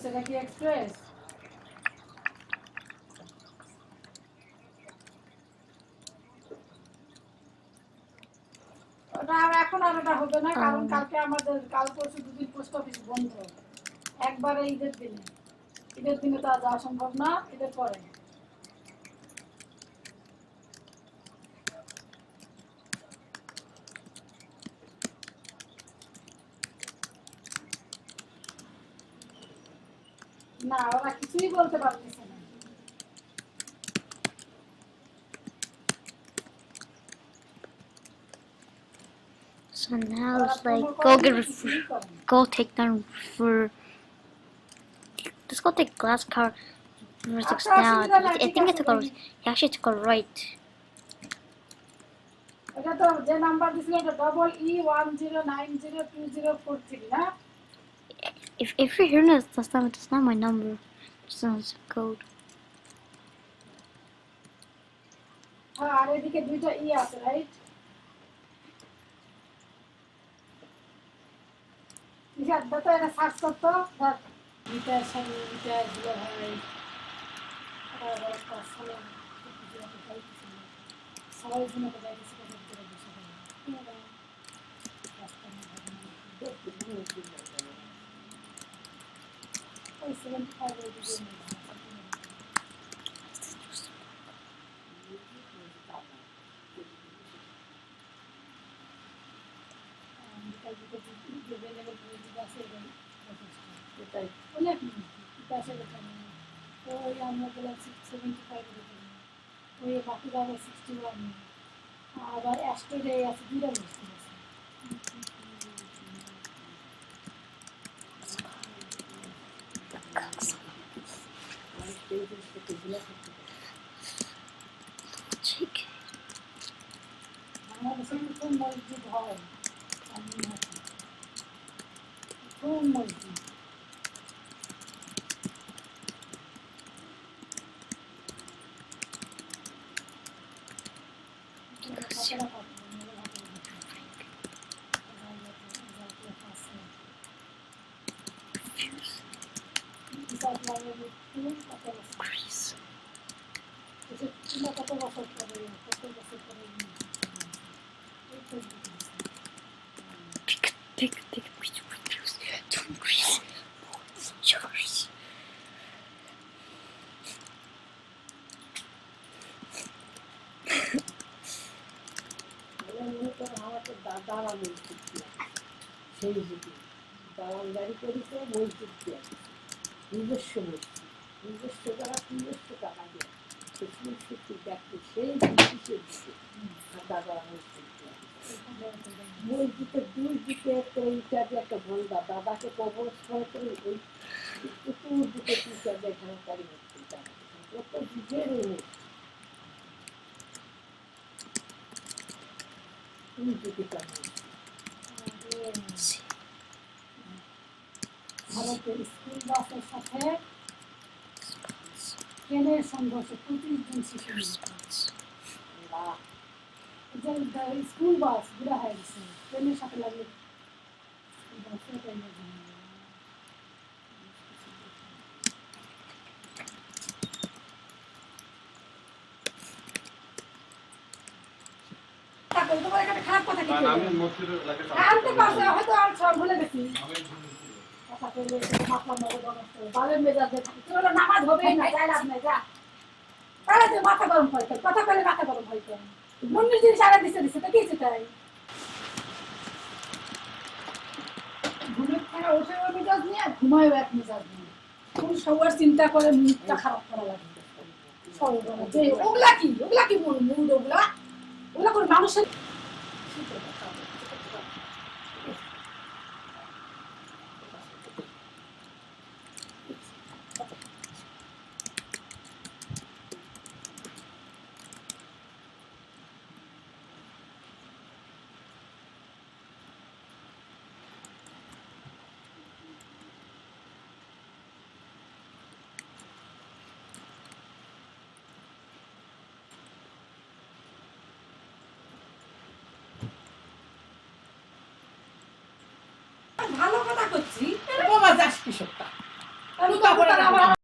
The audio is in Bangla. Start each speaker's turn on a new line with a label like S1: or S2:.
S1: সেটা কি এক্সপ্রেস? ওটা আর এখন আর ওটা হবে না, কারণ কালকে আমাদের কাল পরশু দুদিন পোস্ট অফিস বন্ধ, একবারে ঈদের দিনে। ঈদের দিনে তো আর যাওয়া সম্ভব না, ঈদের পরে। না, ওরা কিছুই বলতে পারতেছে না।
S2: So now it's like go take down for. Let's go take glass car number 6 down. I think it took a. He actually took a right.
S1: এটা তো যে নাম্বার দিছিল এটা EE10902043 না?
S2: If you're hearing this, that's not my number. It's not code.
S1: হ্যাঁ, আর এদিকে দুইটা ই আছে, রাইট? নিশাদ দাও এটা সার্চ করতো, দেখ গিটার সামনে গিটার গুলো হয়। আর একটা সামনে সবাই জন্য তো যাইতেছে করে বসে থাকে। ওই 75 এর দিকে অনেক বিকাশের এখানে তো ওই আমরা গেলাম 75 ওই বাকি যাবে 61, আবার অ্যাস্ট্রেলিয়ায় আছে দুইটা বস্তু আছে। বাংলাদেশে কোন মসজিদ হয়? কোন মসজিদ?
S3: দালাল মসজিদ সেই যুগে দালাল গাড়ি করেছে মসজিদ দিয়ে নিজস্ব মসজিদ, নিজস্ব যারা নিজস্ব টাকা দেয় সেখানে সত্যি দেখতে সেই ব্রিটিশের দিকে দাদা মসজিদ মসজিদের দুই দিকে একটা ইটা দিয়ে একটা বলবা দাদাকে কবরস্থল করে ওই চতুর দিকে তিনটা এখানে তারি মসজিদ কত যুগের ওই
S1: ভারতের স্কুল বাসের সাথে ট্রেনের সংঘর্ষে 25 জন শিশু। স্কুল বাস ঘুরা হয়ে গেছে, ট্রেনের সাথে লাগলে খারাপ কথা কি হয়তো আর সব ভুলে গেছি। নামাজ হবে না, যায় লাভ নাই, যা তাহলে তুই মাথা গরম হয়, কথা বলে মাথা গরম হয়। মন্দির জিনিস আগে দিচ্ছে দিচ্ছে তো কি তাই ঘুমের থেকে ওঠে ওই মেজাজ নিয়ে ঘুমায় এক মেজাজ নিয়ে, কোন সবার চিন্তা করে মুডটা খারাপ করা লাগে। ওগুলা কি মুড, ওগুলা করে মানুষের ভালো কথা করছি। বাবা যাস কৃষকটা আমি
S3: কাপড়
S1: তারা আবার